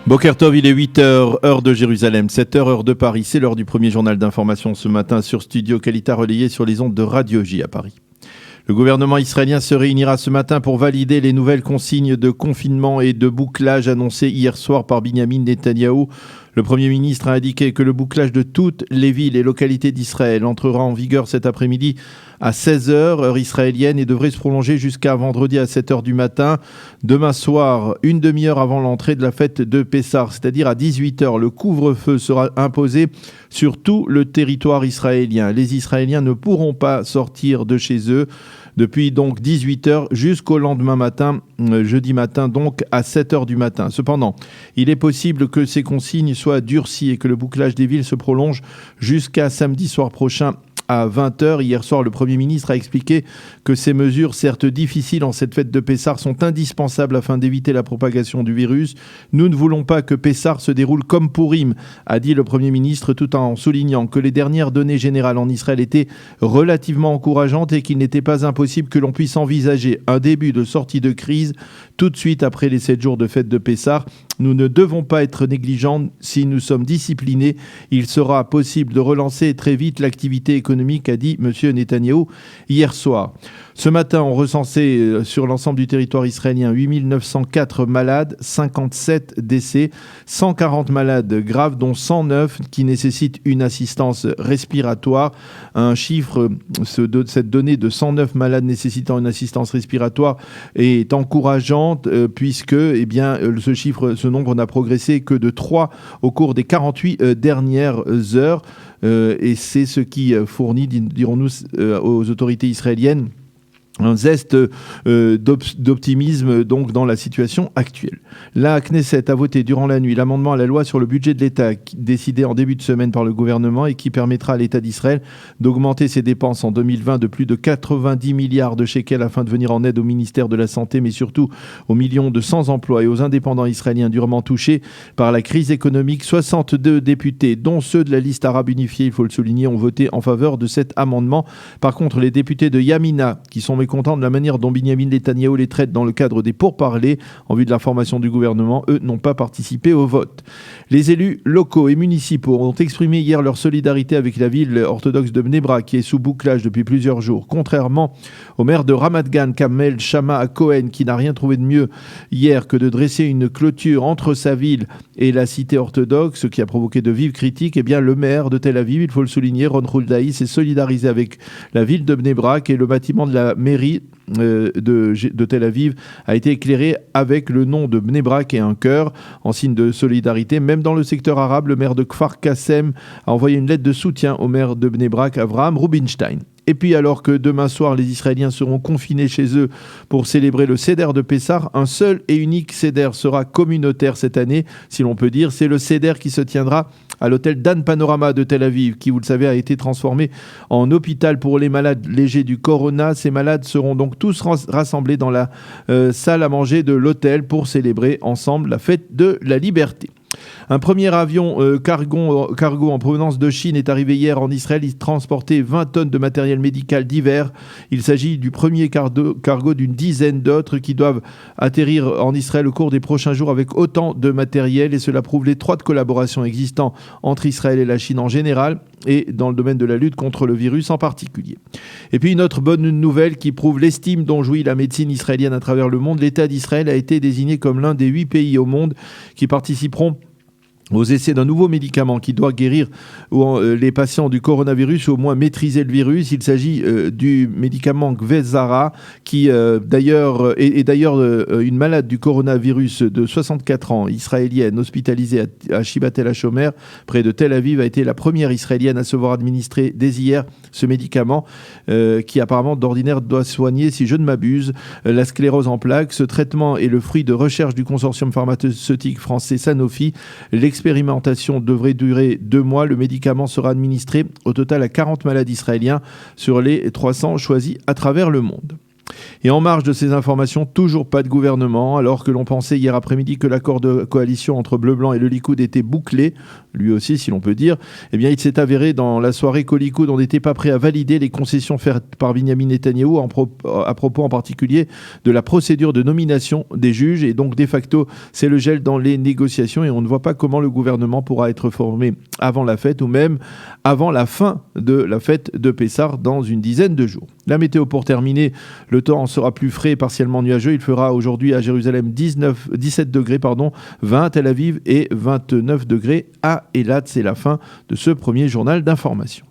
Boker Tov, il est 8h, heure de Jérusalem, 7h, heure de Paris. C'est l'heure du premier journal d'information ce matin sur Studio Kalita, relayé sur les ondes de Radio J à Paris. Le gouvernement israélien se réunira ce matin pour valider les nouvelles consignes de confinement et de bouclage annoncées hier soir par Binyamin Netanyahou. Le Premier ministre a indiqué que le bouclage de toutes les villes et localités d'Israël entrera en vigueur cet après-midi à 16h, heure israélienne, et devrait se prolonger jusqu'à vendredi à 7h du matin. Demain soir, une demi-heure avant l'entrée de la fête de Pessah, c'est-à-dire à 18h, le couvre-feu sera imposé sur tout le territoire israélien. Les Israéliens ne pourront pas sortir de chez eux depuis donc 18h jusqu'au lendemain matin, jeudi matin, donc à 7h du matin. Cependant, il est possible que ces consignes soient durcies et que le bouclage des villes se prolonge jusqu'à samedi soir prochain à 20h. Hier soir, le Premier ministre a expliqué que ces mesures, certes difficiles en cette fête de Pessah, sont indispensables afin d'éviter la propagation du virus. Nous ne voulons pas que Pessah se déroule comme Pourim, a dit le Premier ministre, tout en soulignant que les dernières données générales en Israël étaient relativement encourageantes et qu'il n'était pas impossible que l'on puisse envisager un début de sortie de crise tout de suite après les 7 jours de fête de Pessah. Nous ne devons pas être négligents. Si nous sommes disciplinés, il sera possible de relancer très vite l'activité économique, a dit M. Netanyahou hier soir. Ce matin, on recensait sur l'ensemble du territoire israélien 8 904 malades, 57 décès, 140 malades graves, dont 109 qui nécessitent une assistance respiratoire. Un chiffre, cette donnée de 109 malades nécessitant une assistance respiratoire est encourageante puisque ce nombre n'a progressé que de 3 au cours des 48 dernières heures. Et c'est ce qui fournit, dirons-nous, aux autorités israéliennes un zeste d'optimisme donc dans la situation actuelle. La Knesset a voté durant la nuit l'amendement à la loi sur le budget de l'État décidé en début de semaine par le gouvernement et qui permettra à l'État d'Israël d'augmenter ses dépenses en 2020 de plus de 90 milliards de shekels afin de venir en aide au ministère de la Santé, mais surtout aux millions de sans-emploi et aux indépendants israéliens durement touchés par la crise économique. 62 députés, dont ceux de la liste arabe unifiée, il faut le souligner, ont voté en faveur de cet amendement. Par contre, les députés de Yamina, qui sont mécontents de la manière dont Binyamin Netanyahou les traite dans le cadre des pourparlers en vue de la formation du gouvernement, eux n'ont pas participé au vote. Les élus locaux et municipaux ont exprimé hier leur solidarité avec la ville orthodoxe de Bnei Brak qui est sous bouclage depuis plusieurs jours. Contrairement au maire de Ramat Gan, Kamel Shama Cohen, qui n'a rien trouvé de mieux hier que de dresser une clôture entre sa ville et la cité orthodoxe, ce qui a provoqué de vives critiques, eh bien le maire de Tel Aviv, il faut le souligner, Ron Huldaï, s'est solidarisé avec la ville de Bnei Brak et le bâtiment de la mairie de Tel Aviv a été éclairé avec le nom de Bnei Brak et un cœur en signe de solidarité. Même dans le secteur arabe, le maire de Kfar Kassem a envoyé une lettre de soutien au maire de Bnei Brak, Avraham Rubinstein. Et puis alors que demain soir, les Israéliens seront confinés chez eux pour célébrer le Seder de Pessah, un seul et unique Seder sera communautaire cette année, si l'on peut dire. C'est le Seder qui se tiendra à l'hôtel Dan Panorama de Tel Aviv, qui, vous le savez, a été transformé en hôpital pour les malades légers du Corona. Ces malades seront donc tous rassemblés dans la salle à manger de l'hôtel pour célébrer ensemble la fête de la liberté. Un premier avion cargo en provenance de Chine est arrivé hier en Israël. Il transportait 20 tonnes de matériel médical divers. Il s'agit du premier cargo d'une dizaine d'autres qui doivent atterrir en Israël au cours des prochains jours avec autant de matériel. Et cela prouve l'étroite collaboration existant entre Israël et la Chine en général et dans le domaine de la lutte contre le virus en particulier. Et puis une autre bonne nouvelle qui prouve l'estime dont jouit la médecine israélienne à travers le monde. L'État d'Israël a été désigné comme l'un des 8 pays au monde qui participeront aux essais d'un nouveau médicament qui doit guérir les patients du coronavirus ou au moins maîtriser le virus. Il s'agit du médicament Gvezara qui d'ailleurs est une malade du coronavirus de 64 ans, israélienne, hospitalisée à Shibat El HaShomer, près de Tel Aviv, a été la première israélienne à se voir administrer dès hier ce médicament qui apparemment d'ordinaire doit soigner, si je ne m'abuse, la sclérose en plaques. Ce traitement est le fruit de recherche du consortium pharmaceutique français Sanofi. L'expérimentation devrait durer 2 mois. Le médicament sera administré au total à 40 malades israéliens sur les 300 choisis à travers le monde. Et en marge de ces informations, toujours pas de gouvernement, alors que l'on pensait hier après-midi que l'accord de coalition entre Bleu-Blanc et le Likoud était bouclé, lui aussi si l'on peut dire. Eh bien, il s'est avéré dans la soirée qu'au Likoud, on n'était pas prêt à valider les concessions faites par Binyamin Netanyahou à propos en particulier de la procédure de nomination des juges. Et donc, de facto, c'est le gel dans les négociations et on ne voit pas comment le gouvernement pourra être formé avant la fête ou même avant la fin de la fête de Pessah dans une dizaine de jours. La météo pour terminer, le temps sera plus frais et partiellement nuageux. Il fera aujourd'hui à Jérusalem 17 degrés, 20 à Tel Aviv et 29 degrés à Eilat. C'est la fin de ce premier journal d'information.